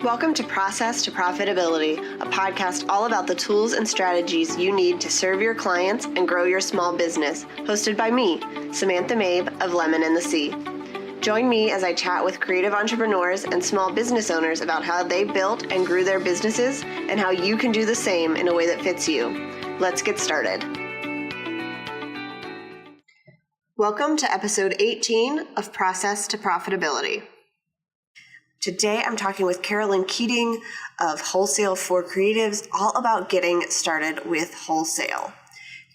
Welcome to Process to Profitability, a podcast all about the tools and strategies you need to serve your clients and grow your small business, hosted by me, Samantha Mabe of Lemon and the Sea. Join me as I chat with creative entrepreneurs and small business owners about how they built and grew their businesses and how you can do the same in a way that fits you. Let's get started. Welcome to episode 18 of Process to Profitability. Today, I'm talking with Carolyn Keating of Wholesale for Creatives, all about getting started with wholesale.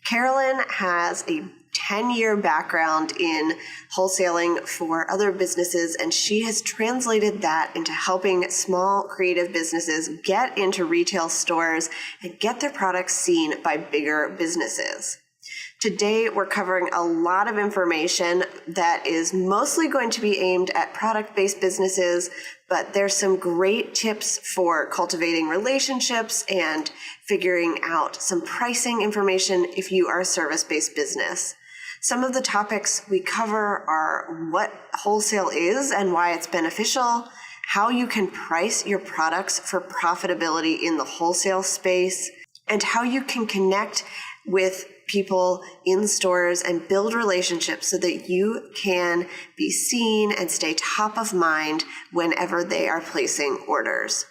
Carolyn has a 10-year background in wholesaling for other businesses, and she has translated that into helping small creative businesses get into retail stores and get their products seen by bigger businesses. Today, we're covering a lot of information that is mostly going to be aimed at product-based businesses, but there's some great tips for cultivating relationships and figuring out some pricing information if you are a service-based business. Some of the topics we cover are what wholesale is and why it's beneficial, how you can price your products for profitability in the wholesale space, and how you can connect with people in stores and build relationships so that you can be seen and stay top of mind whenever they are placing orders.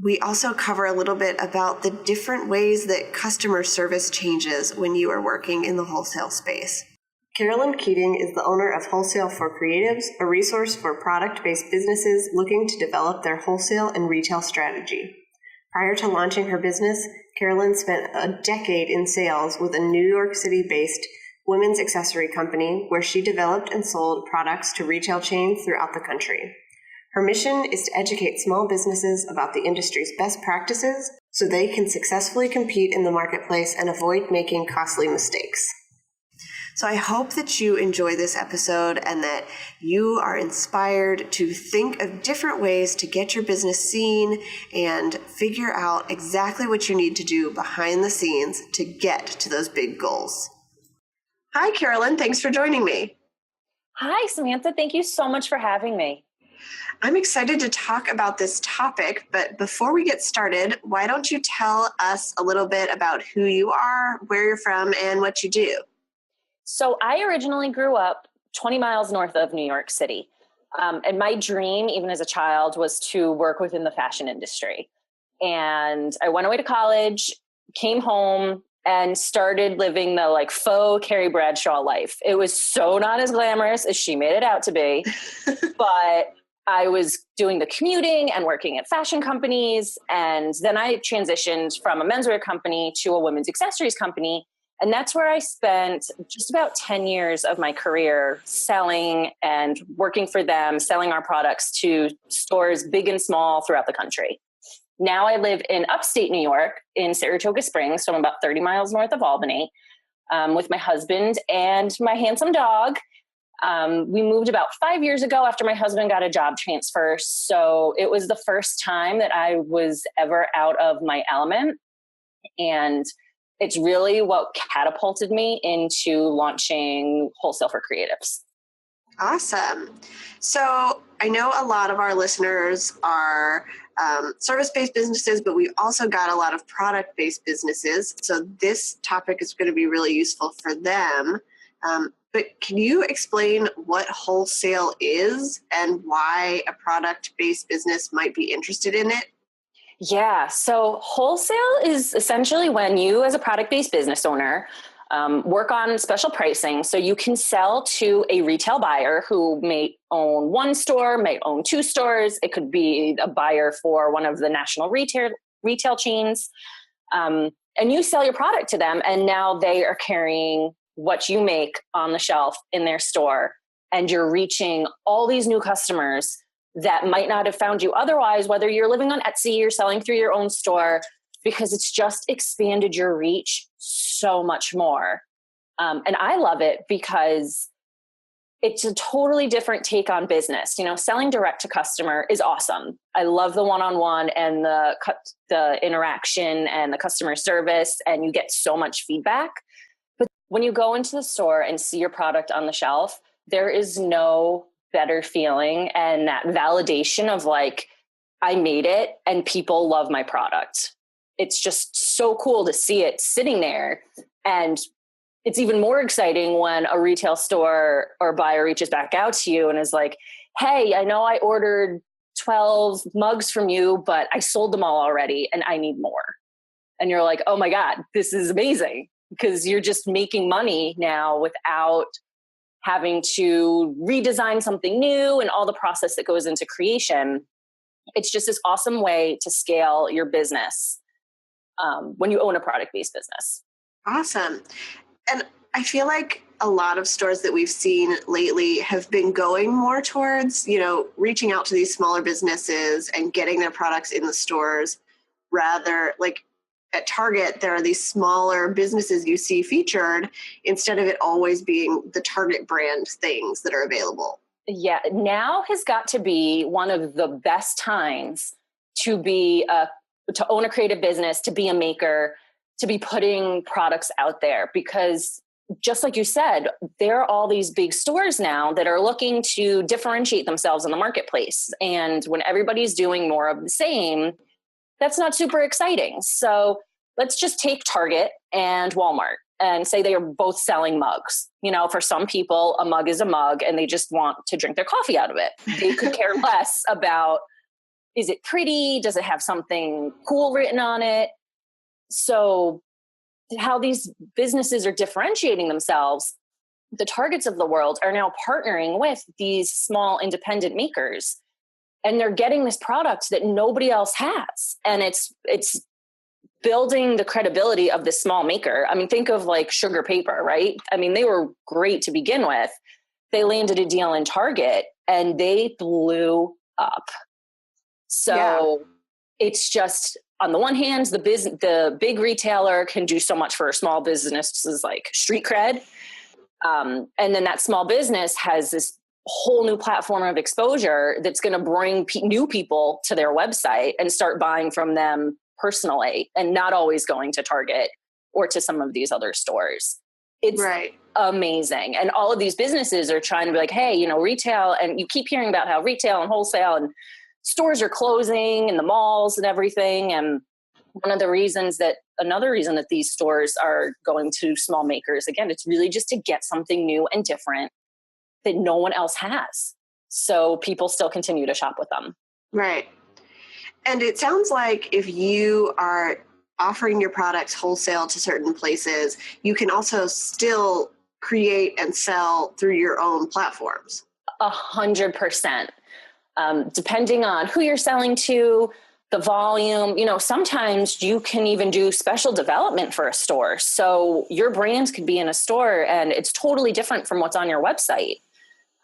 We also cover a little bit about the different ways that customer service changes when you are working in the wholesale space. Carolyn Keating is the owner of Wholesale for Creatives, a resource for product-based businesses looking to develop their wholesale and retail strategy. Prior to launching her business, Carolyn spent a decade in sales with a New York City-based women's accessory company where she developed and sold products to retail chains throughout the country. Her mission is to educate small businesses about the industry's best practices so they can successfully compete in the marketplace and avoid making costly mistakes. So I hope that you enjoy this episode and that you are inspired to think of different ways to get your business seen and figure out exactly what you need to do behind the scenes to get to those big goals. Hi, Carolyn. Thanks for joining me. Hi, Samantha. Thank you so much for having me. I'm excited to talk about this topic, but before we get started, why don't you tell us a little bit about who you are, where you're from, and what you do? So I originally grew up 20 miles north of New York City. And my dream, even as a child, was to work within the fashion industry. And I went away to college, came home, and started living the faux Carrie Bradshaw life. It was so not as glamorous as she made it out to be, but I was doing the commuting and working at fashion companies. And then I transitioned from a menswear company to a women's accessories company. And that's where I spent just about 10 years of my career selling and working for them, selling our products to stores big and small throughout the country. Now I live in upstate New York in Saratoga Springs, so I'm about 30 miles north of Albany, with my husband and my handsome dog. We moved about 5 years ago after my husband got a job transfer. So it was the first time that I was ever out of my element. And it's really what catapulted me into launching Wholesale for Creatives. Awesome. So I know a lot of our listeners are service-based businesses, but we've also got a lot of product-based businesses. So this topic is going to be really useful for them. But can you explain what wholesale is and why a product-based business might be interested in it? Yeah. So wholesale is essentially when you as a product-based business owner work on special pricing. So you can sell to a retail buyer who may own one store, may own two stores. It could be a buyer for one of the national retail chains. And you sell your product to them. And now they are carrying what you make on the shelf in their store. And you're reaching all these new customers that might not have found you otherwise, whether you're living on Etsy or selling through your own store, because it's just expanded your reach so much more. And I love it because it's a totally different take on business. You know, selling direct to customer is awesome. I love the one-on-one and the interaction and the customer service, and you get so much feedback. But when you go into the store and see your product on the shelf, there is no better feeling and that validation of like, I made it and people love my product. It's just so cool to see it sitting there. And it's even more exciting when a retail store or buyer reaches back out to you and is like, hey, I know I ordered 12 mugs from you, but I sold them all already and I need more. And you're like, oh my God, this is amazing, because you're just making money now without having to redesign something new and all the process that goes into creation. It's just this awesome way to scale your business when you own a product-based business. Awesome. And I feel like a lot of stores that we've seen lately have been going more towards, reaching out to these smaller businesses and getting their products in the stores. Rather, like at Target, there are these smaller businesses you see featured instead of it always being the Target brand things that are available. Yeah, now has got to be one of the best times to own a creative business, to be a maker, to be putting products out there, because just like you said, there are all these big stores now that are looking to differentiate themselves in the marketplace. And when everybody's doing more of the same, that's not super exciting. So let's just take Target and Walmart and say they are both selling mugs. For some people, a mug is a mug and they just want to drink their coffee out of it. They could care less about, is it pretty? Does it have something cool written on it? So how these businesses are differentiating themselves, the Targets of the world are now partnering with these small independent makers, and they're getting this product that nobody else has. And it's building the credibility of the small maker. I mean, think of like Sugar Paper, right? I mean, they were great to begin with. They landed a deal in Target and they blew up. So It's just, on the one hand, the big retailer can do so much for small businesses like street cred. And then that small business has this whole new platform of exposure that's going to bring new people to their website and start buying from them personally, and not always going to Target or to some of these other stores. It's amazing. And all of these businesses are trying to be like, hey, retail, and you keep hearing about how retail and wholesale and stores are closing and the malls and everything. And another reason that these stores are going to small makers, again, it's really just to get something new and different that no one else has. So people still continue to shop with them. Right. And it sounds like if you are offering your products wholesale to certain places, you can also still create and sell through your own platforms. 100%. Depending on who you're selling to, the volume, sometimes you can even do special development for a store. So your brand could be in a store and it's totally different from what's on your website.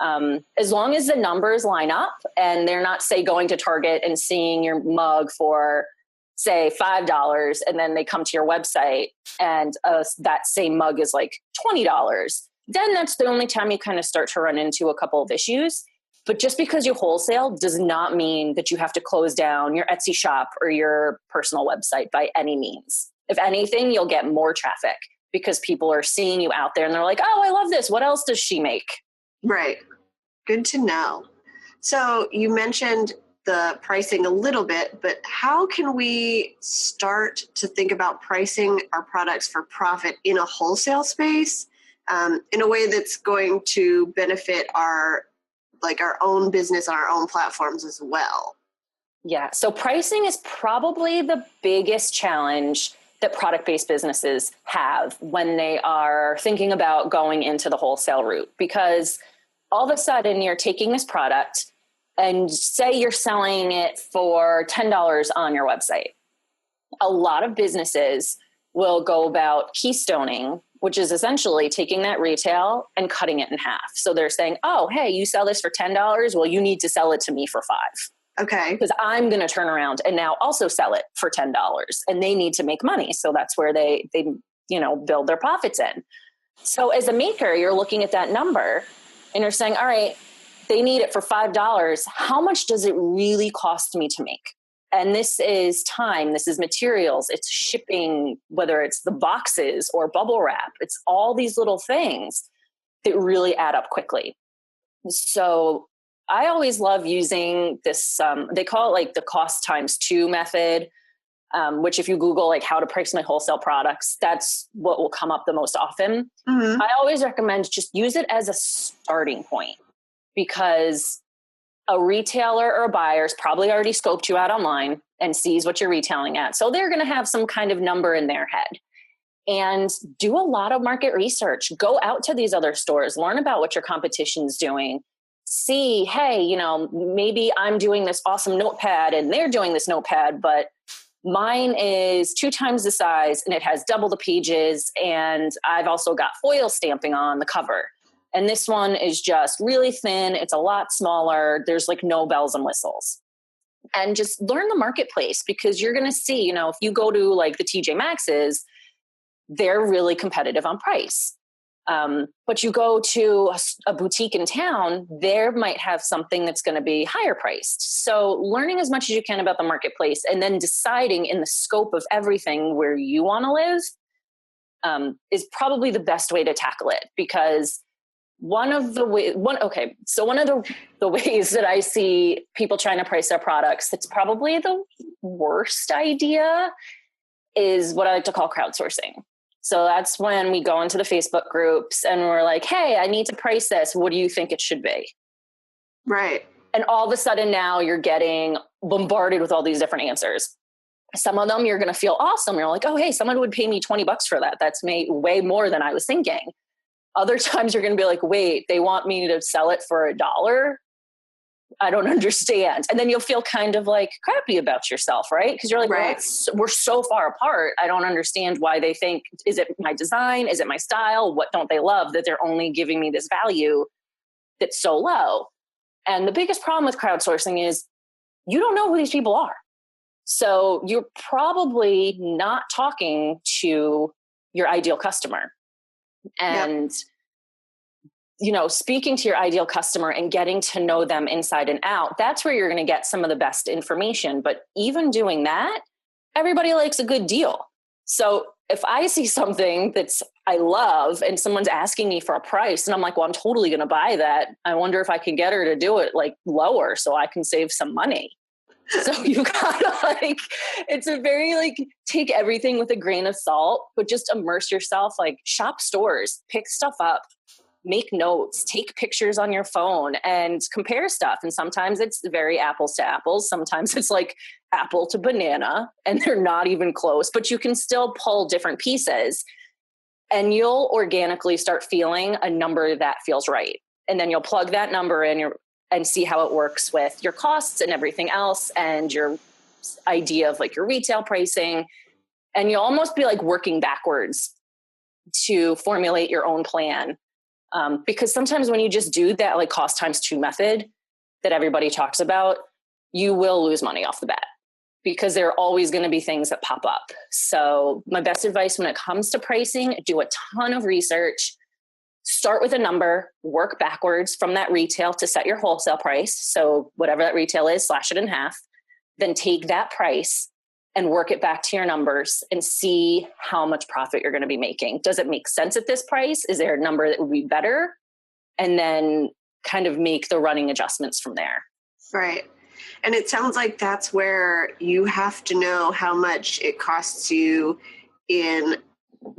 As long as the numbers line up and they're not, say, going to Target and seeing your mug for, say, $5, and then they come to your website and that same mug is like $20, then that's the only time you kind of start to run into a couple of issues. But just because you wholesale does not mean that you have to close down your Etsy shop or your personal website by any means. If anything, you'll get more traffic because people are seeing you out there and they're like, oh, I love this. What else does she make? Right. Good to know. So you mentioned the pricing a little bit, but how can we start to think about pricing our products for profit in a wholesale space in a way that's going to benefit our own business on our own platforms as well? Yeah. So pricing is probably the biggest challenge that product-based businesses have when they are thinking about going into the wholesale route, because all of a sudden you're taking this product and say you're selling it for $10 on your website. A lot of businesses will go about keystoning, which is essentially taking that retail and cutting it in half. So they're saying, oh, hey, you sell this for $10. Well, you need to sell it to me for $5. Okay. Because I'm going to turn around and now also sell it for $10, and they need to make money. So that's where they build their profits in. So as a maker, you're looking at that number and you're saying, all right, they need it for $5. How much does it really cost me to make? And this is time, this is materials, it's shipping, whether it's the boxes or bubble wrap. It's all these little things that really add up quickly. So I always love using this, they call it like the cost times two method, which if you Google like how to price my wholesale products, that's what will come up the most often. Mm-hmm. I always recommend just use it as a starting point, because a retailer or a buyer's probably already scoped you out online and sees what you're retailing at. So they're going to have some kind of number in their head. And do a lot of market research. Go out to these other stores, learn about what your competition's doing. See, hey, maybe I'm doing this awesome notepad and they're doing this notepad, but mine is 2 times the size and it has double the pages. And I've also got foil stamping on the cover. And this one is just really thin. It's a lot smaller. There's like no bells and whistles. And just learn the marketplace, because you're going to see, if you go to like the TJ Maxx's, they're really competitive on price. But you go to a boutique in town, there might have something that's going to be higher priced. So learning as much as you can about the marketplace and then deciding in the scope of everything where you want to live is probably the best way to tackle it. Because one of the ways that I see people trying to price their products, that's probably the worst idea, is what I like to call crowdsourcing. So that's when we go into the Facebook groups and we're like, hey, I need to price this. What do you think it should be? Right. And all of a sudden now you're getting bombarded with all these different answers. Some of them you're going to feel awesome. You're like, oh, hey, someone would pay me $20 for that. That's way more than I was thinking. Other times you're going to be like, wait, they want me to sell it for $1? I don't understand. And then you'll feel kind of like crappy about yourself, right? Because you're like, right. well, we're so far apart. I don't understand why they think, is it my design? Is it my style? What don't they love that they're only giving me this value that's so low? And the biggest problem with crowdsourcing is you don't know who these people are. So you're probably not talking to your ideal customer. And speaking to your ideal customer and getting to know them inside and out, that's where you're going to get some of the best information. But even doing that, everybody likes a good deal. So if I see something that's I love and someone's asking me for a price and I'm like, well, I'm totally going to buy that. I wonder if I can get her to do it like lower so I can save some money. So you gotta it's a very take everything with a grain of salt, but just immerse yourself, shop stores, pick stuff up, make notes, take pictures on your phone and compare stuff. And sometimes it's very apples to apples. Sometimes it's like apple to banana and they're not even close, but you can still pull different pieces and you'll organically start feeling a number that feels right. And then you'll plug that number in and see how it works with your costs and everything else and your idea of your retail pricing. And you'll almost be working backwards to formulate your own plan. Because sometimes when you just do that cost times 2 method that everybody talks about, you will lose money off the bat because there are always going to be things that pop up. So my best advice when it comes to pricing, do a ton of research, start with a number, work backwards from that retail to set your wholesale price. So whatever that retail is, slash it in half, then take that price and work it back to your numbers and see how much profit you're going to be making. Does it make sense at this price? Is there a number that would be better? And then kind of make the running adjustments from there. Right. And it sounds like that's where you have to know how much it costs you in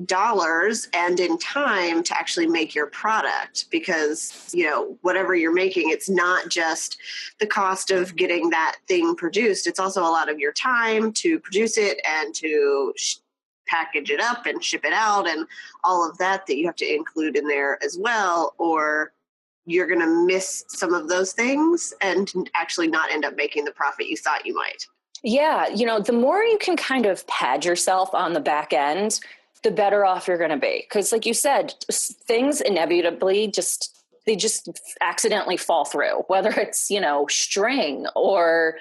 dollars and in time to actually make your product, because whatever you're making, it's not just the cost of getting that thing produced, it's also a lot of your time to produce it and to package it up and ship it out and all of that you have to include in there as well, or you're going to miss some of those things and actually not end up making the profit you thought you might. Yeah, the more you can kind of pad yourself on the back end, the better off you're going to be. Because like you said, things inevitably just accidentally fall through, whether it's, string or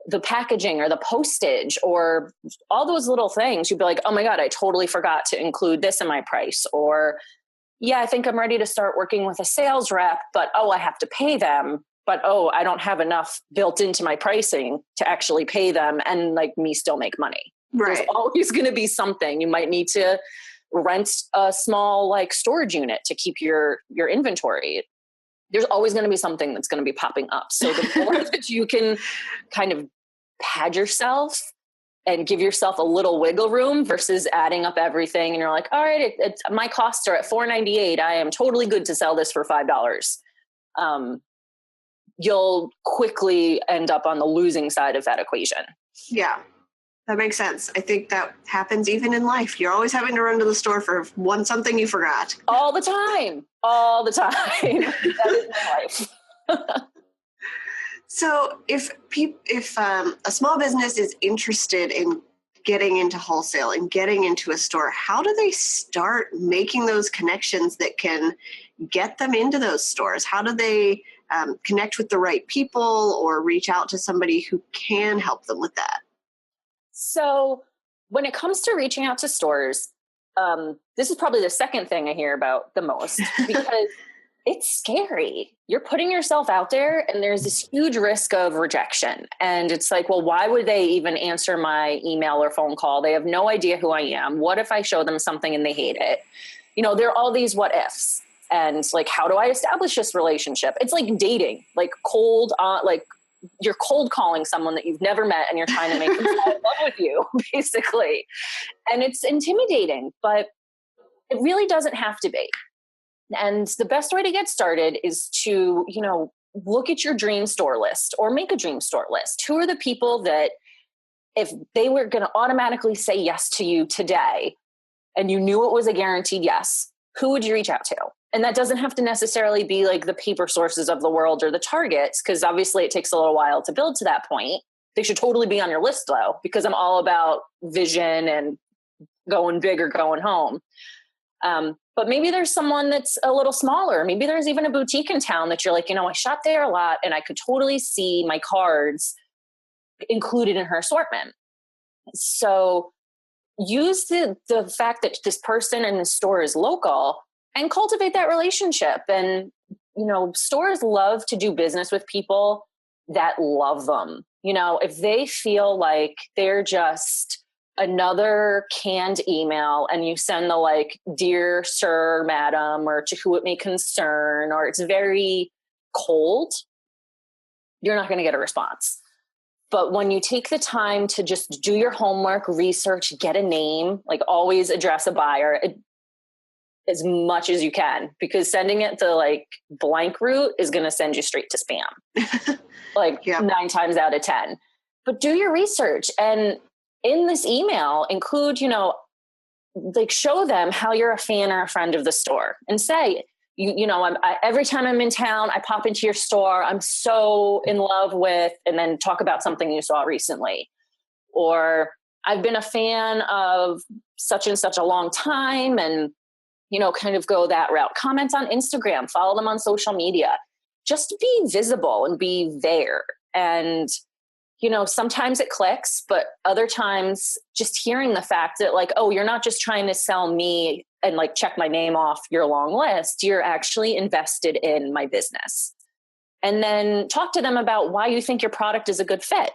the packaging or the postage or all those little things. You'd be like, oh my God, I totally forgot to include this in my price. Or, yeah, I think I'm ready to start working with a sales rep, but I have to pay them. But, I don't have enough built into my pricing to actually pay them and me still make money. Right. There's always going to be something. You might need to rent a small storage unit to keep your inventory. there's always going to be something that's going to be popping up. So the more that you can kind of pad yourself and give yourself a little wiggle room versus adding up everything. And you're like, all right, it's my costs are at $4.98. I am totally good to sell this for $5. You'll quickly end up on the losing side of that equation. Yeah, that makes sense. I think that happens even in life. You're always having to run to the store for something you forgot. All the time. That is my life. So if a small business is interested in getting into wholesale and getting into a store, how do they start making those connections that can get them into those stores? How do they connect with the right people or reach out to somebody who can help them with that? So when it comes to reaching out to stores, this is probably the second thing I hear about the most because it's scary. You're putting yourself out there and there's this huge risk of rejection. And it's like, well, why would they even answer my email or phone call? They have no idea who I am. What if I show them something and they hate it? There are all these what ifs. And like, how do I establish this relationship? It's like dating, like you're cold calling someone that you've never met and you're trying to make them fall in love with you, basically. And it's intimidating, but it really doesn't have to be. And the best way to get started is to, look at your dream store list or make a dream store list. Who are the people that if they were going to automatically say yes to you today and you knew it was a guaranteed yes, who would you reach out to? And that doesn't have to necessarily be like the paper sources of the world or the targets, because obviously it takes a little while to build to that point. They should totally be on your list though, because I'm all about vision and going big or going home. But maybe there's someone that's a little smaller. Maybe there's even a boutique in town that you're like, I shop there a lot and I could totally see my cards included in her assortment. So use the fact that this person in the store is local and cultivate that relationship. And, stores love to do business with people that love them. If they feel like they're just another canned email and you send the like, dear sir, madam, or to who it may concern, or it's very cold, you're not going to get a response. But when you take the time to just do your homework, research, get a name, like always address a buyer as much as you can, because sending it the like blank route is going to send you straight to spam, like 9 times out of 10. But do your research and in this email include, like show them how you're a fan or a friend of the store and say, every time I'm in town, I pop into your store. I'm so in love with, and then talk about something you saw recently. Or I've been a fan of such and such a long time, and, kind of go that route. Comment on Instagram, follow them on social media. Just be visible and be there. And, sometimes it clicks, but other times just hearing the fact that like, oh, you're not just trying to sell me and like check my name off your long list, you're actually invested in my business. And then talk to them about why you think your product is a good fit,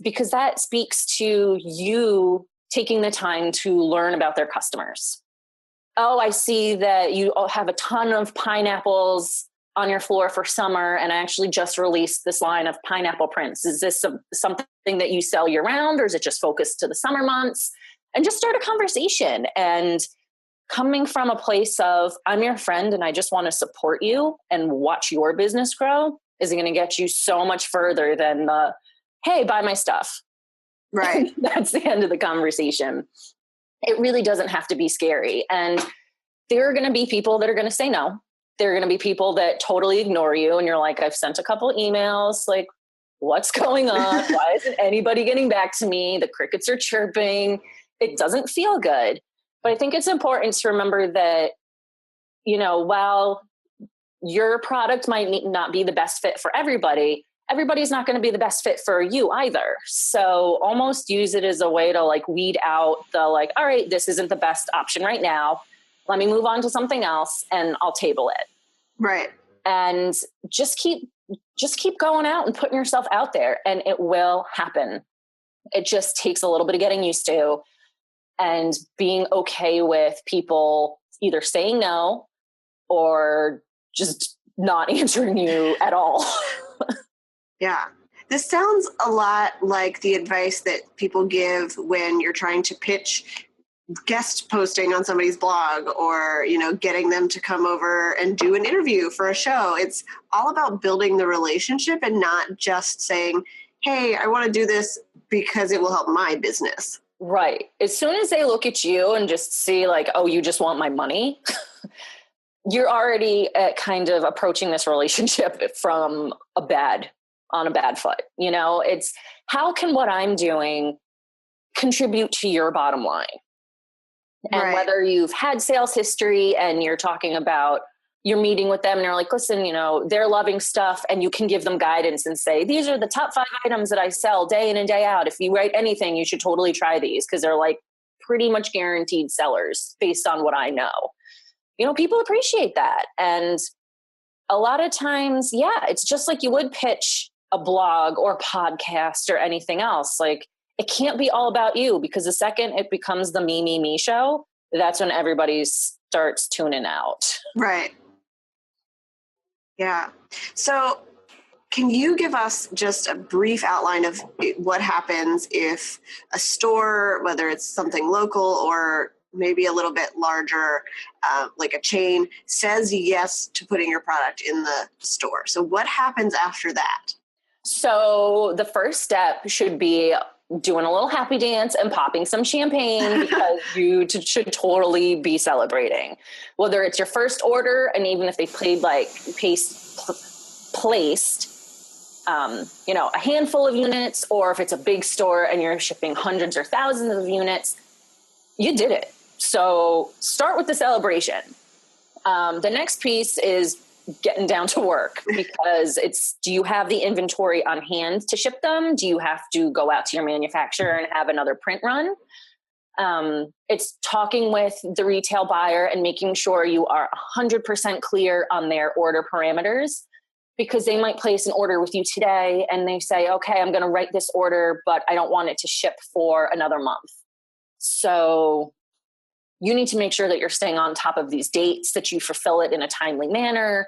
because that speaks to you taking the time to learn about their customers. Oh, I see that you have a ton of pineapples on your floor for summer, and I actually just released this line of pineapple prints. Is this something that you sell year round, or is it just focused to the summer months? And just start a conversation. And coming from a place of, I'm your friend and I just want to support you and watch your business grow is going to get you so much further than the, hey, buy my stuff. Right. That's the end of the conversation. It really doesn't have to be scary. And there are going to be people that are going to say no. There are going to be people that totally ignore you. And you're like, I've sent a couple emails, like, what's going on? Why isn't anybody getting back to me? The crickets are chirping. It doesn't feel good. But I think it's important to remember that, while your product might not be the best fit for everybody, everybody's not going to be the best fit for you either. So almost use it as a way to like weed out the like, all right, this isn't the best option right now. Let me move on to something else and I'll table it. Right. And just keep going out and putting yourself out there, and it will happen. It just takes a little bit of getting used to and being okay with people either saying no or just not answering you at all. Yeah. This sounds a lot like the advice that people give when you're trying to pitch guest posting on somebody's blog, or, getting them to come over and do an interview for a show. It's all about building the relationship and not just saying, hey, I want to do this because it will help my business. Right. As soon as they look at you and just see like, oh, you just want my money, you're already kind of approaching this relationship on a bad foot. It's how can what I'm doing contribute to your bottom line? And Right. whether you've had sales history and you're talking about you're meeting with them and you're like, listen, they're loving stuff, and you can give them guidance and say, these are the top 5 items that I sell day in and day out. If you write anything, you should totally try these because they're like pretty much guaranteed sellers based on what I know. People appreciate that. And a lot of times, it's just like you would pitch a blog or podcast or anything else. Like, it can't be all about you, because the second it becomes the me show, that's when everybody starts tuning out. Right. Yeah. So can you give us just a brief outline of what happens if a store, whether it's something local or maybe a little bit larger, like a chain, says yes to putting your product in the store? So what happens after that? So the first step should be doing a little happy dance and popping some champagne, because you should totally be celebrating. Whether it's your first order, and even if they placed a handful of units, or if it's a big store and you're shipping hundreds or thousands of units, you did it. So start with the celebration. The next piece is getting down to work, because do you have the inventory on hand to ship them? Do you have to go out to your manufacturer and have another print run? It's talking with the retail buyer and making sure you are 100% clear on their order parameters, because they might place an order with you today and they say, okay, I'm going to write this order, but I don't want it to ship for another month. So you need to make sure that you're staying on top of these dates, that you fulfill it in a timely manner,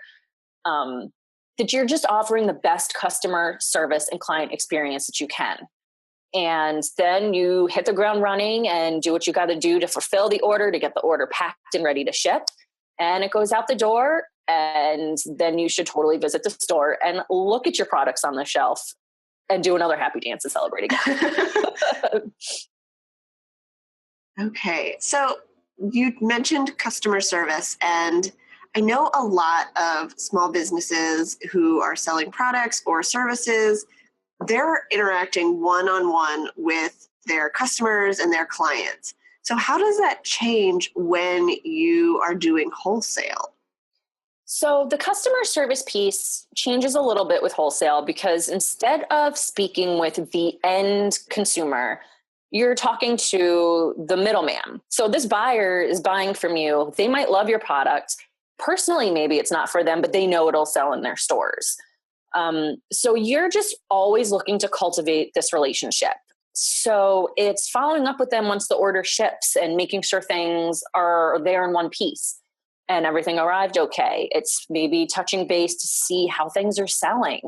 that you're just offering the best customer service and client experience that you can. And then you hit the ground running and do what you got to do to fulfill the order, to get the order packed and ready to ship. And it goes out the door. And then you should totally visit the store and look at your products on the shelf and do another happy dance and celebrate again. Okay. So you mentioned customer service, and I know a lot of small businesses who are selling products or services, they're interacting one-on-one with their customers and their clients. So how does that change when you are doing wholesale? So the customer service piece changes a little bit with wholesale, because instead of speaking with the end consumer, you're talking to the middleman. So this buyer is buying from you. They might love your product. Personally, maybe it's not for them, but they know it'll sell in their stores. So you're just always looking to cultivate this relationship. So it's following up with them once the order ships and making sure things are there in one piece and everything arrived okay. It's maybe touching base to see how things are selling.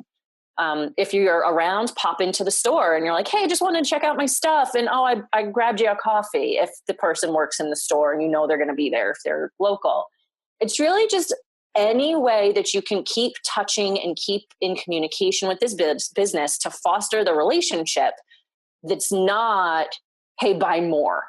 If you're around, pop into the store and you're like, hey, I just wanted to check out my stuff. And I grabbed you a coffee, if the person works in the store and they're going to be there if they're local. It's really just any way that you can keep touching and keep in communication with this business to foster the relationship that's not, hey, buy more.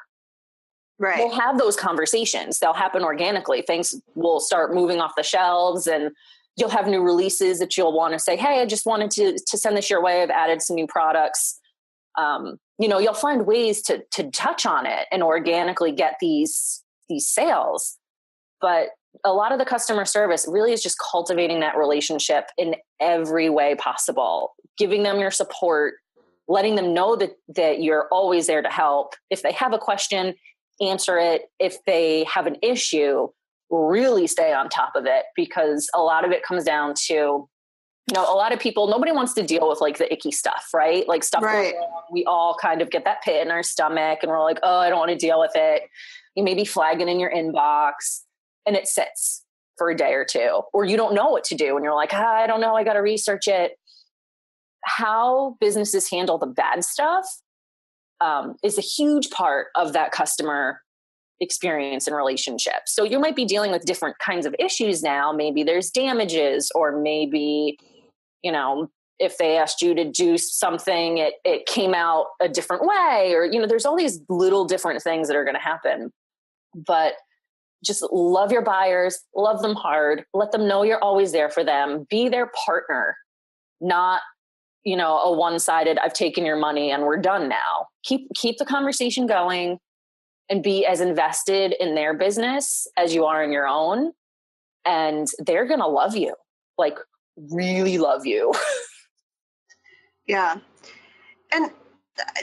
Right. We'll have those conversations. They'll happen organically. Things will start moving off the shelves, and you'll have new releases that you'll want to say, hey, I just wanted to send this your way. I've added some new products. You'll find ways to touch on it and organically get these sales. But a lot of the customer service really is just cultivating that relationship in every way possible, giving them your support, letting them know that you're always there to help. If they have a question, answer it. If they have an issue, really stay on top of it, because a lot of it comes down to, a lot of people, nobody wants to deal with like the icky stuff, right? Like stuff, right. We all kind of get that pit in our stomach and we're like, oh, I don't want to deal with it. You may be flagging in your inbox and it sits for a day or two, or you don't know what to do and you're like, I don't know, I got to research it. How businesses handle the bad stuff is a huge part of that customer experience and relationship. So you might be dealing with different kinds of issues now. Maybe there's damages, or maybe, if they asked you to do something, it came out a different way, or, there's all these little different things that are going to happen. But just love your buyers, love them hard, let them know you're always there for them, be their partner, not, a one-sided, I've taken your money and we're done now. Keep the conversation going and be as invested in their business as you are in your own. And they're going to love you, like really love you. Yeah. And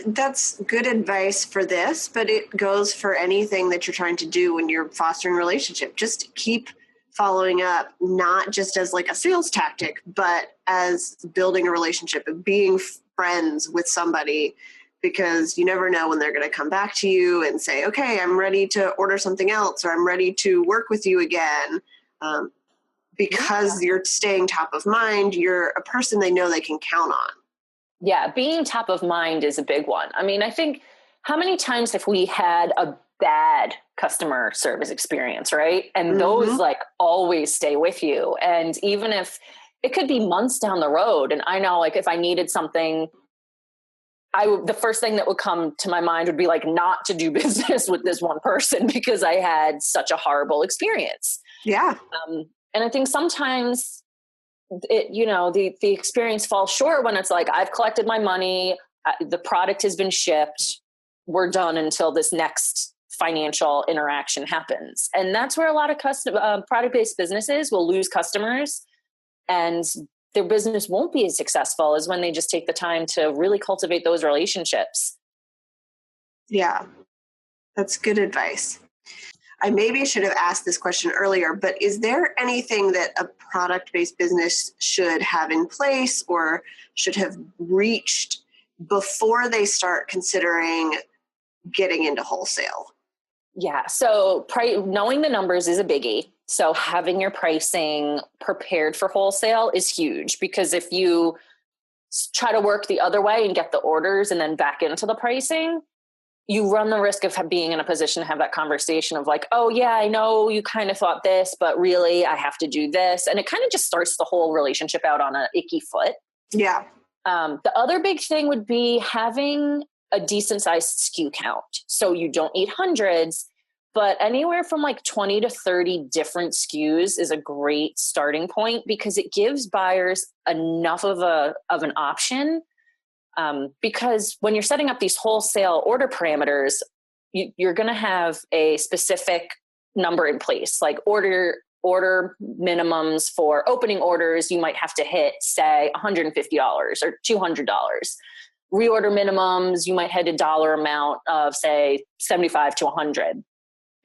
that's good advice for this, but it goes for anything that you're trying to do when you're fostering a relationship. Just keep following up, not just as like a sales tactic, but as building a relationship and being friends with somebody, because you never know when they're going to come back to you and say, okay, I'm ready to order something else, or I'm ready to work with you again. Because you're staying top of mind, you're a person they know they can count on. Yeah, being top of mind is a big one. I mean, I think, how many times have we had a bad customer service experience, right? And those like always stay with you. And even if it could be months down the road, and I know like if I needed something, the first thing that would come to my mind would be like not to do business with this one person because I had such a horrible experience. Yeah. And I think sometimes the experience falls short when it's like, I've collected my money, the product has been shipped, we're done until this next financial interaction happens. And that's where a lot of product-based businesses will lose customers, and their business won't be as successful as when they just take the time to really cultivate those relationships. Yeah, that's good advice. I maybe should have asked this question earlier, but is there anything that a product-based business should have in place or should have reached before they start considering getting into wholesale? Yeah. So knowing the numbers is a biggie. So having your pricing prepared for wholesale is huge, because if you try to work the other way and get the orders and then back into the pricing, you run the risk of being in a position to have that conversation of like, oh yeah, I know you kind of thought this, but really I have to do this. And it kind of just starts the whole relationship out on an icky foot. Yeah. The other big thing would be having a decent sized SKU count. So you don't need hundreds, but anywhere from like 20 to 30 different SKUs is a great starting point, because it gives buyers enough of an option. Because when you're setting up these wholesale order parameters, you're going to have a specific number in place, like order minimums for opening orders. You might have to hit, say, $150 or $200. Reorder minimums, you might hit a dollar amount of, say, 75 to 100.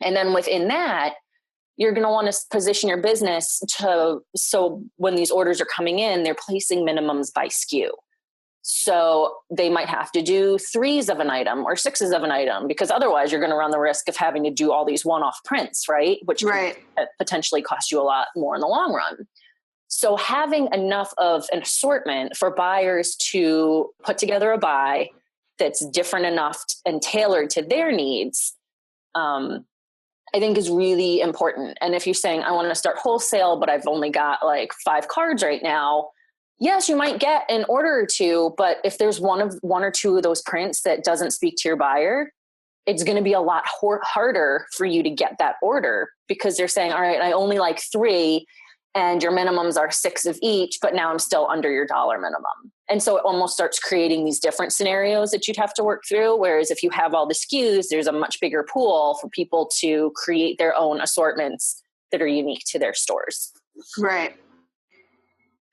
And then within that, you're going to want to position your business so when these orders are coming in, they're placing minimums by SKU. So they might have to do 3s of an item or 6s of an item, because otherwise you're going to run the risk of having to do all these one-off prints, right? Which could potentially cost you a lot more in the long run. So having enough of an assortment for buyers to put together a buy that's different enough and tailored to their needs, I think is really important. And if you're saying, I want to start wholesale, but I've only got like 5 cards right now, yes, you might get an order or two, but if there's one or two of those prints that doesn't speak to your buyer, it's going to be a lot harder for you to get that order, because they're saying, all right, I only like 3 and your minimums are 6 of each, but now I'm still under your dollar minimum. And so it almost starts creating these different scenarios that you'd have to work through. Whereas if you have all the SKUs, there's a much bigger pool for people to create their own assortments that are unique to their stores. Right.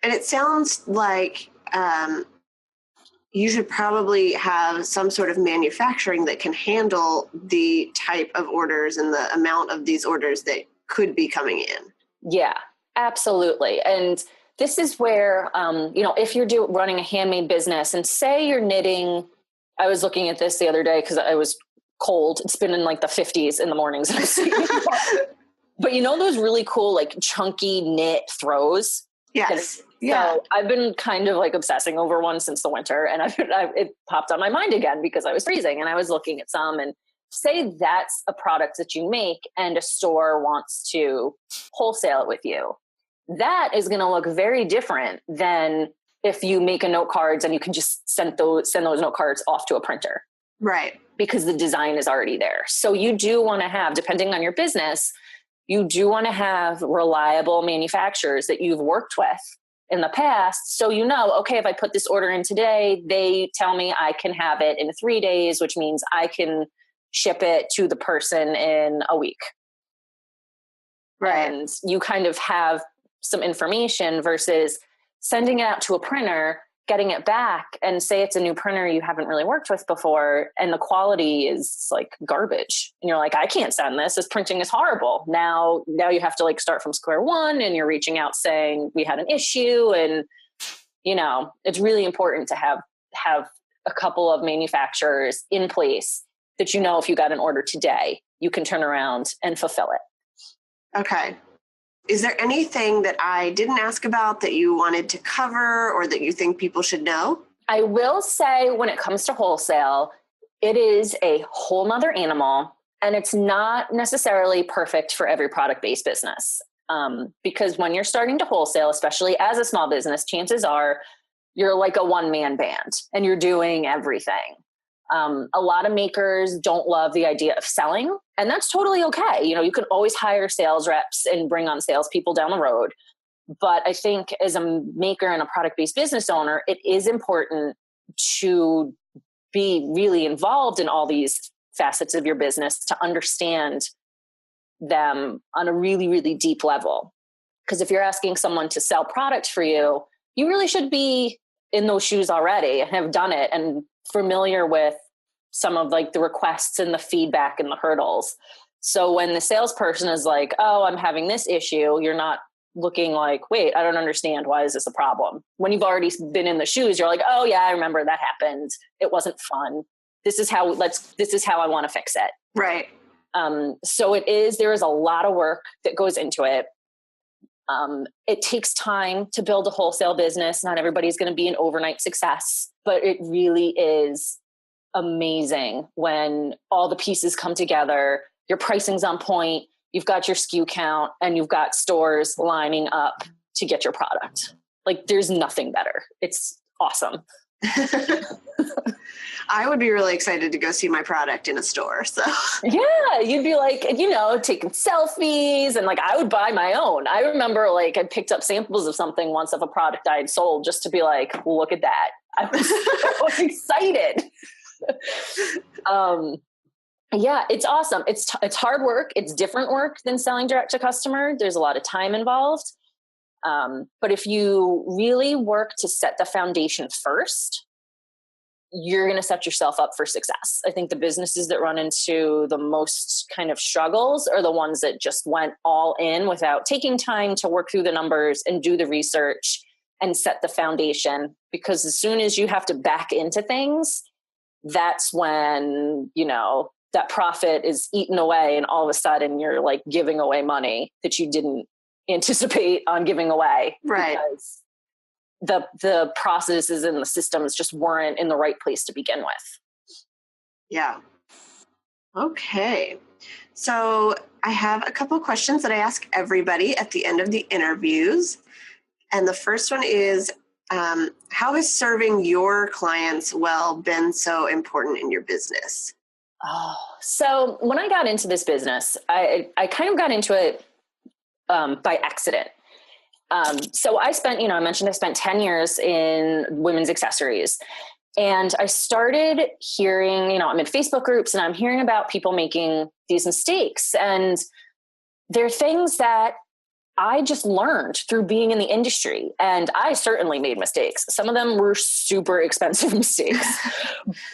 And it sounds like you should probably have some sort of manufacturing that can handle the type of orders and the amount of these orders that could be coming in. Yeah, absolutely. And this is where, if you're running a handmade business and say you're knitting, I was looking at this the other day because I was cold. It's been in like the 50s in the mornings. But you know those really cool, like chunky knit throws? Yes. So I've been kind of like obsessing over one since the winter, and it popped on my mind again because I was freezing and I was looking at some, and say that's a product that you make and a store wants to wholesale it with you. That is going to look very different than if you make a note cards and you can just send those note cards off to a printer. Right. Because the design is already there. So you do want to have, depending on your business, you do want to have reliable manufacturers that you've worked with in the past. So, okay, if I put this order in today, they tell me I can have it in 3 days, which means I can ship it to the person in a week. Right. And you kind of have some information versus sending it out to a printer, getting it back, and say it's a new printer you haven't really worked with before, and the quality is like garbage. And you're like, I can't send this. This printing is horrible. Now you have to like start from square one, and you're reaching out saying we had an issue. And, it's really important to have a couple of manufacturers in place that, if you got an order today, you can turn around and fulfill it. Okay. Is there anything that I didn't ask about that you wanted to cover or that you think people should know? I will say when it comes to wholesale, it is a whole nother animal, and it's not necessarily perfect for every product-based business. Because when you're starting to wholesale, especially as a small business, chances are you're like a one-man band and you're doing everything. A lot of makers don't love the idea of selling, and that's totally okay. You can always hire sales reps and bring on salespeople down the road. But I think as a maker and a product-based business owner, it is important to be really involved in all these facets of your business to understand them on a really, really deep level. Because if you're asking someone to sell product for you, you really should be in those shoes already and have done it and familiar with some of like the requests and the feedback and the hurdles. So when the salesperson is like, oh, I'm having this issue, you're not looking like, wait, I don't understand. Why is this a problem? When you've already been in the shoes, you're like, oh yeah, I remember that happened. It wasn't fun. This is how I want to fix it. Right. So there is a lot of work that goes into it. It takes time to build a wholesale business. Not everybody's going to be an overnight success, but it really is amazing when all the pieces come together. Your pricing's on point, you've got your SKU count, and you've got stores lining up to get your product. Like there's nothing better. It's awesome. I would be really excited to go see my product in a store. So yeah, you'd be like, taking selfies, and like I would buy my own. I remember like I picked up samples of something once of a product I had sold just to be like, look at that. I was so excited. Yeah, it's awesome. It's hard work. It's different work than selling direct to customer. There's a lot of time involved. But if you really work to set the foundation first, you're going to set yourself up for success. I think the businesses that run into the most kind of struggles are the ones that just went all in without taking time to work through the numbers and do the research and set the foundation. Because as soon as you have to back into things, that's when, that profit is eaten away, and all of a sudden you're like giving away money that you didn't anticipate on giving away. Right. Because the processes and the systems just weren't in the right place to begin with. Yeah. Okay. So I have a couple of questions that I ask everybody at the end of the interviews. And the first one is, how has serving your clients well been so important in your business? Oh, so when I got into this business, I kind of got into it by accident. So I spent, I mentioned I spent 10 years in women's accessories, and I started hearing, I'm in Facebook groups and I'm hearing about people making these mistakes, and they're things that I just learned through being in the industry. And I certainly made mistakes. Some of them were super expensive mistakes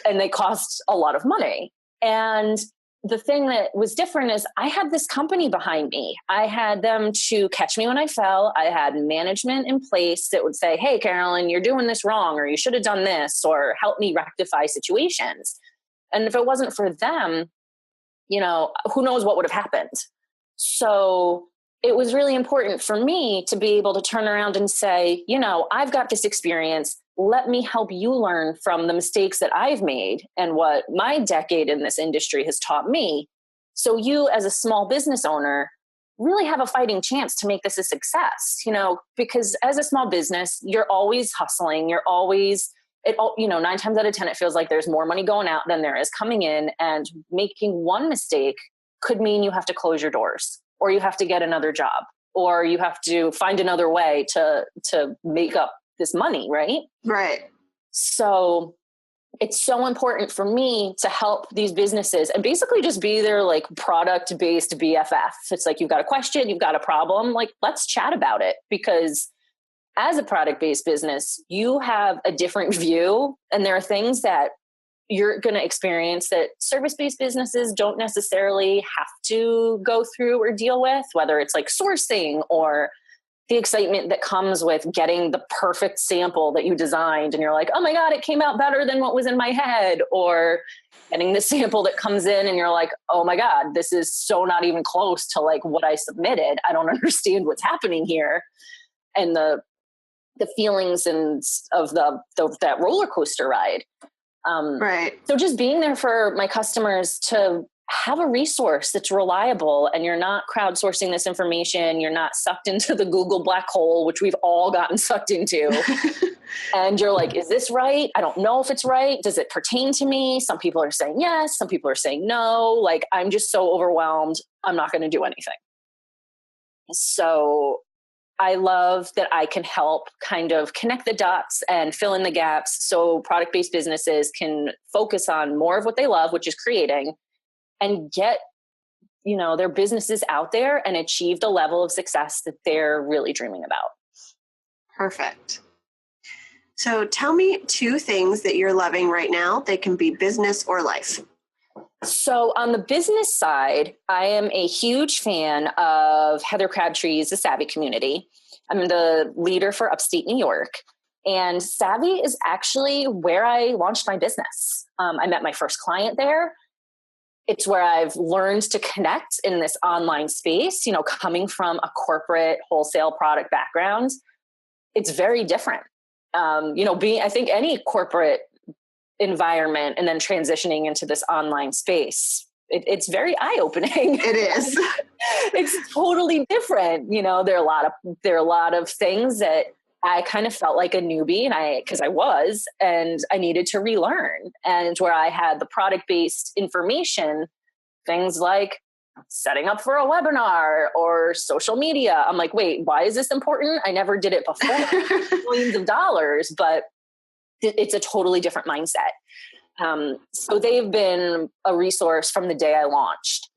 and they cost a lot of money. And the thing that was different is I had this company behind me. I had them to catch me when I fell. I had management in place that would say, hey, Carolyn, you're doing this wrong, or you should have done this, or help me rectify situations. And if it wasn't for them, who knows what would have happened. So it was really important for me to be able to turn around and say, I've got this experience. Let me help you learn from the mistakes that I've made and what my decade in this industry has taught me. So you, as a small business owner, really have a fighting chance to make this a success, because as a small business, you're always hustling. You're always, 9 times out of 10, it feels like there's more money going out than there is coming in, and making one mistake could mean you have to close your doors, or you have to get another job, or you have to find another way to make up this money. Right. Right. So it's so important for me to help these businesses and basically just be their like product-based BFF. It's like, you've got a question, you've got a problem, like, let's chat about it. Because as a product-based business, you have a different view, and there are things that you're going to experience that service-based businesses don't necessarily have to go through or deal with, whether it's like sourcing or the excitement that comes with getting the perfect sample that you designed and you're like, oh my God, it came out better than what was in my head, or getting the sample that comes in and you're like, oh my God, this is so not even close to like what I submitted. I don't understand what's happening here. And the feelings and of that roller coaster ride. Right. So just being there for my customers to have a resource that's reliable, and you're not crowdsourcing this information. You're not sucked into the Google black hole, which we've all gotten sucked into. And you're like, is this right? I don't know if it's right. Does it pertain to me? Some people are saying yes. Some people are saying no. Like, I'm just so overwhelmed. I'm not going to do anything. So I love that I can help kind of connect the dots and fill in the gaps so product-based businesses can focus on more of what they love, which is creating, and get, their businesses out there and achieve the level of success that they're really dreaming about. Perfect. So tell me 2 things that you're loving right now. They can be business or life. So on the business side, I am a huge fan of Heather Crabtree's The Savvy Community. I'm the leader for upstate New York. And Savvy is actually where I launched my business. I met my first client there. It's where I've learned to connect in this online space, coming from a corporate wholesale product background. It's very different. I think any corporate environment and then transitioning into this online space, it's very eye-opening. It is. It's totally different. There are a lot of things that I kind of felt like a newbie, because I was, and I needed to relearn. And where I had the product-based information, things like setting up for a webinar or social media. I'm like, wait, why is this important? I never did it before. Millions of dollars, but it's a totally different mindset. So they've been a resource from the day I launched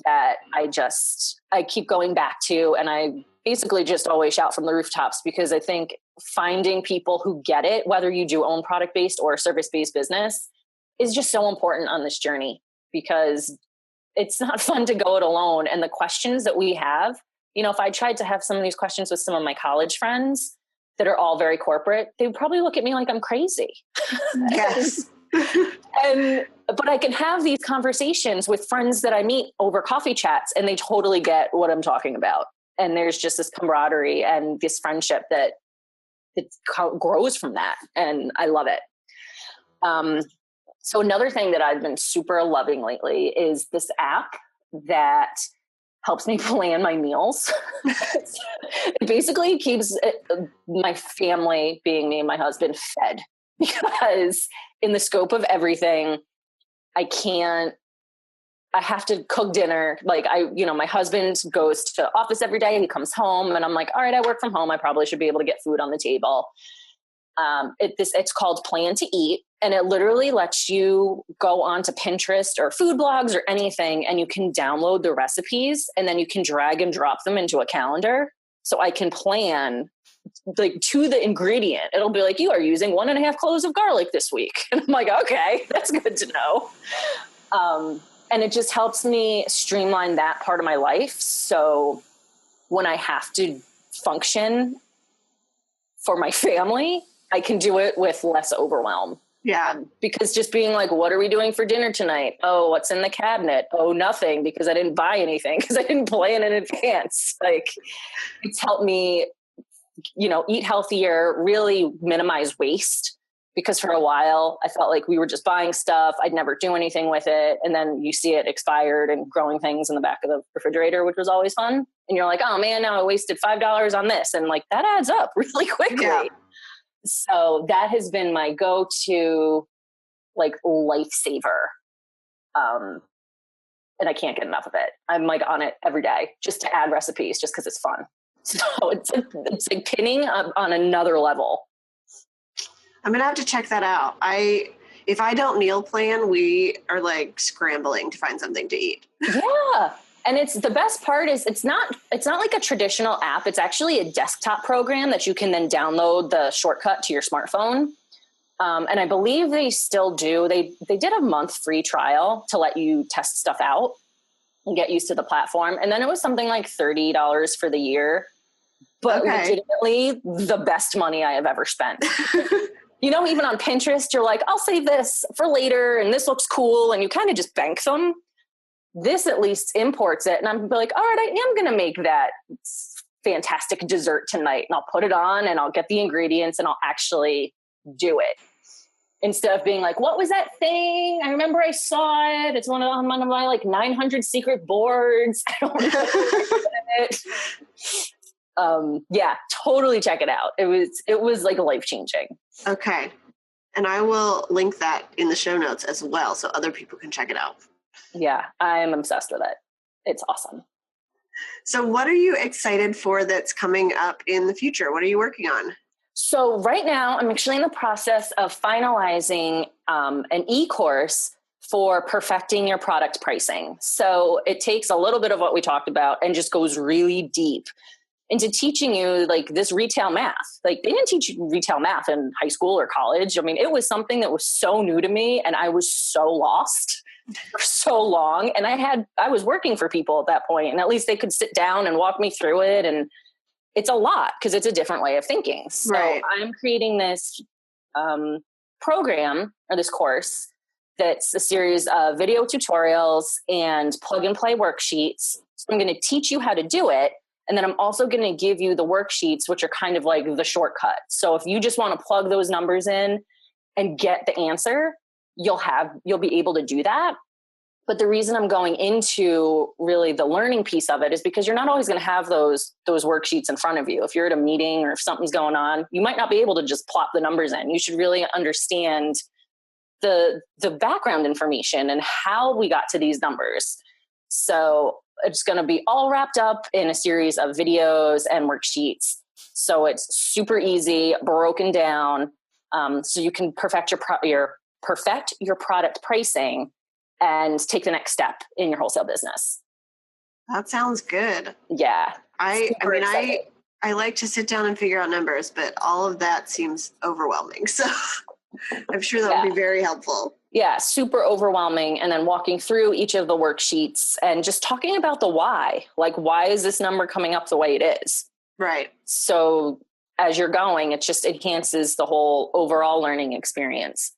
that I keep going back to, and I basically just always shout from the rooftops, because I think finding people who get it, whether you do own product-based or service-based business, is just so important on this journey, because it's not fun to go it alone. And the questions that we have, if I tried to have some of these questions with some of my college friends that are all very corporate, they would probably look at me like I'm crazy. Yes. But I can have these conversations with friends that I meet over coffee chats, and they totally get what I'm talking about. And there's just this camaraderie and this friendship that grows from that. And I love it. So another thing that I've been super loving lately is this app that helps me plan my meals. It basically keeps my family, being me and my husband, fed, because in the scope of everything, I have to cook dinner. Like my husband goes to office every day and he comes home, and I'm like, all right, I work from home. I probably should be able to get food on the table. It's called Plan to Eat, and it literally lets you go onto Pinterest or food blogs or anything, and you can download the recipes, and then you can drag and drop them into a calendar. So I can plan like to the ingredient. It'll be like, you are using 1.5 cloves of garlic this week. And I'm like, okay, that's good to know. And it just helps me streamline that part of my life. So when I have to function for my family, I can do it with less overwhelm. Yeah. Because just being like, what are we doing for dinner tonight? Oh, what's in the cabinet? Oh, nothing, because I didn't buy anything because I didn't plan in advance. Like, it's helped me, eat healthier, really minimize waste. Because for a while I felt like we were just buying stuff. I'd never do anything with it. And then you see it expired and growing things in the back of the refrigerator, which was always fun. And you're like, oh man, now I wasted $5 on this. And like, that adds up really quickly. Yeah. So that has been my go-to like lifesaver. And I can't get enough of it. I'm like on it every day just to add recipes just because it's fun. So it's like pinning on another level. I'm going to have to check that out. If I don't meal plan, we are like scrambling to find something to eat. Yeah. And the best part is it's not like a traditional app. It's actually a desktop program that you can then download the shortcut to your smartphone. And I believe they still do. They did a month free trial to let you test stuff out and get used to the platform. And then it was something like $30 for the year, but legitimately the best money I have ever spent. Even on Pinterest, you're like, I'll save this for later and this looks cool. And you kind of just bank them. This at least imports it. And I'm like, all right, I am going to make that fantastic dessert tonight. And I'll put it on and I'll get the ingredients and I'll actually do it. Instead of being like, what was that thing? I remember I saw it. It's on one of my like 900 secret boards. I don't remember it. Yeah, totally check it out. It was like life-changing. Okay. And I will link that in the show notes as well so other people can check it out. Yeah, I'm obsessed with it. It's awesome. So what are you excited for that's coming up in the future? What are you working on? So right now I'm actually in the process of finalizing an e-course for perfecting your product pricing. So it takes a little bit of what we talked about and just goes really deep into teaching you like this retail math. Like they didn't teach you retail math in high school or college. I mean, it was something that was so new to me and I was so lost for so long. And I was working for people at that point and at least they could sit down and walk me through it. And it's a lot because it's a different way of thinking. So I'm creating this program or this course that's a series of video tutorials and plug and play worksheets. So I'm going to teach you how to do it. And then I'm also going to give you the worksheets, which are kind of like the shortcut. So if you just want to plug those numbers in and get the answer, you'll be able to do that. But the reason I'm going into really the learning piece of it is because you're not always going to have those worksheets in front of you. If you're at a meeting or if something's going on, you might not be able to just plop the numbers in. You should really understand the background information and how we got to these numbers. So it's going to be all wrapped up in a series of videos and worksheets. So it's super easy, broken down, so you can perfect your product pricing and take the next step in your wholesale business. That sounds good. Yeah. I like to sit down and figure out numbers, but all of that seems overwhelming. So I'm sure that would be very helpful. Yeah, super overwhelming. And then walking through each of the worksheets and just talking about the why. Like, why is this number coming up the way it is? Right. So as you're going, it just enhances the whole overall learning experience.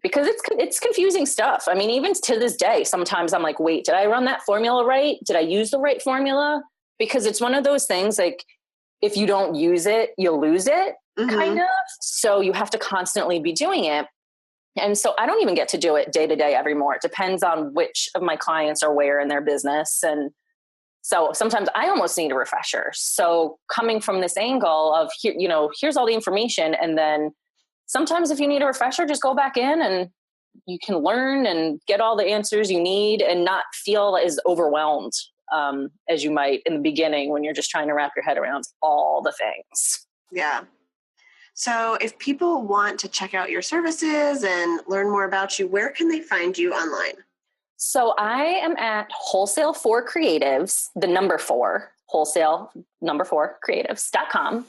Because it's confusing stuff. I mean, even to this day, sometimes I'm like, wait, did I run that formula right? Did I use the right formula? Because it's one of those things like, if you don't use it, you'll lose it, kind of. So you have to constantly be doing it. And so I don't even get to do it day to day evermore. It depends on which of my clients are where in their business. And so sometimes I almost need a refresher. So coming from this angle of, here's all the information. And then sometimes if you need a refresher, just go back in and you can learn and get all the answers you need and not feel as overwhelmed as you might in the beginning when you're just trying to wrap your head around all the things. Yeah. So if people want to check out your services and learn more about you, where can they find you online? So I am at Wholesale for Creatives, the number 4, wholesale number 4 creatives.com.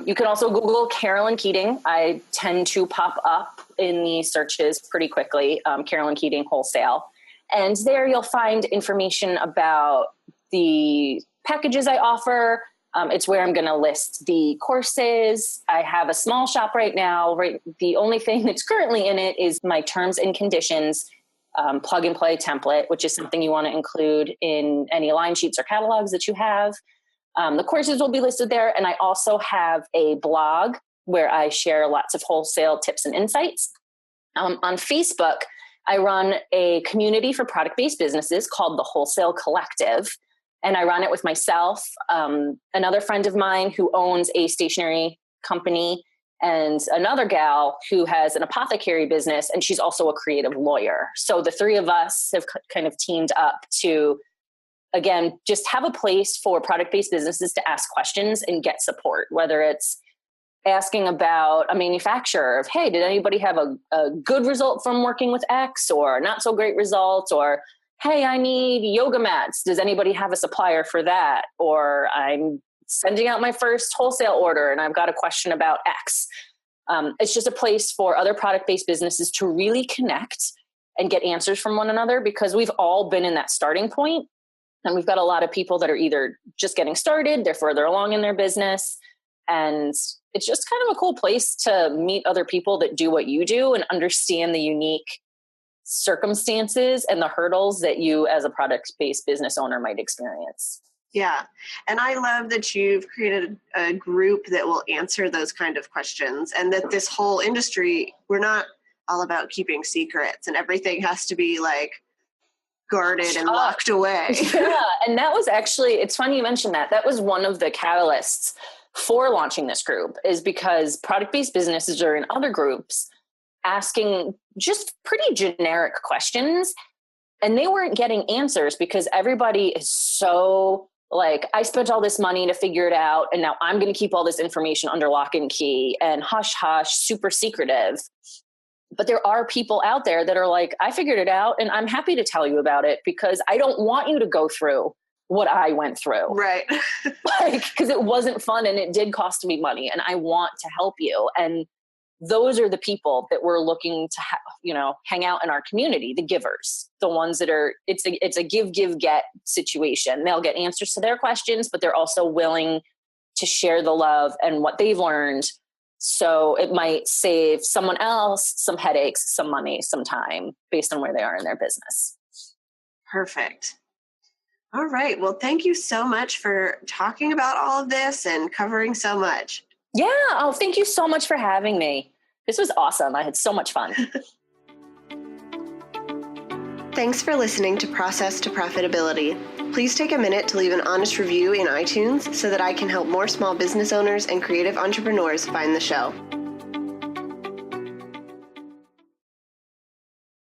You can also Google Carolyn Keating. I tend to pop up in the searches pretty quickly, Carolyn Keating Wholesale. And there you'll find information about the packages I offer, It's where I'm going to list the courses. I have a small shop right now. Right, the only thing that's currently in it is my terms and conditions plug and play template, which is something you want to include in any line sheets or catalogs that you have. The courses will be listed there. And I also have a blog where I share lots of wholesale tips and insights. On Facebook, I run a community for product-based businesses called the Wholesale Collective. And I run it with myself, another friend of mine who owns a stationery company, and another gal who has an apothecary business, and she's also a creative lawyer. So the three of us have kind of teamed up to, again, just have a place for product-based businesses to ask questions and get support, whether it's asking about a manufacturer of, hey, did anybody have a good result from working with X, or not so great results, or hey, I need yoga mats. Does anybody have a supplier for that? Or I'm sending out my first wholesale order and I've got a question about X. It's just a place for other product-based businesses to really connect and get answers from one another, because we've all been in that starting point. And we've got a lot of people that are either just getting started, they're further along in their business. And it's just kind of a cool place to meet other people that do what you do and understand the unique circumstances and the hurdles that you as a product-based business owner might experience. Yeah. And I love that you've created a group that will answer those kind of questions, and that this whole industry, we're not all about keeping secrets and everything has to be like guarded and locked away. Yeah. And that was actually, it's funny you mentioned that. That was one of the catalysts for launching this group, is because product-based businesses are in other groups asking just pretty generic questions, and they weren't getting answers because everybody is so like, I spent all this money to figure it out, and now I'm going to keep all this information under lock and key and hush hush, super secretive. But there are people out there that are like, I figured it out and I'm happy to tell you about it because I don't want you to go through what I went through. Right. Like, because it wasn't fun and it did cost me money, and I want to help you. And those are the people that we're looking to, hang out in our community, the givers, the ones that are, it's a give, get situation. They'll get answers to their questions, but they're also willing to share the love and what they've learned. So it might save someone else some headaches, some money, some time based on where they are in their business. Perfect. All right. Well, thank you so much for talking about all of this and covering so much. Yeah. Oh, thank you so much for having me. This was awesome. I had so much fun. Thanks for listening to Process to Profitability. Please take a minute to leave an honest review in iTunes so that I can help more small business owners and creative entrepreneurs find the show.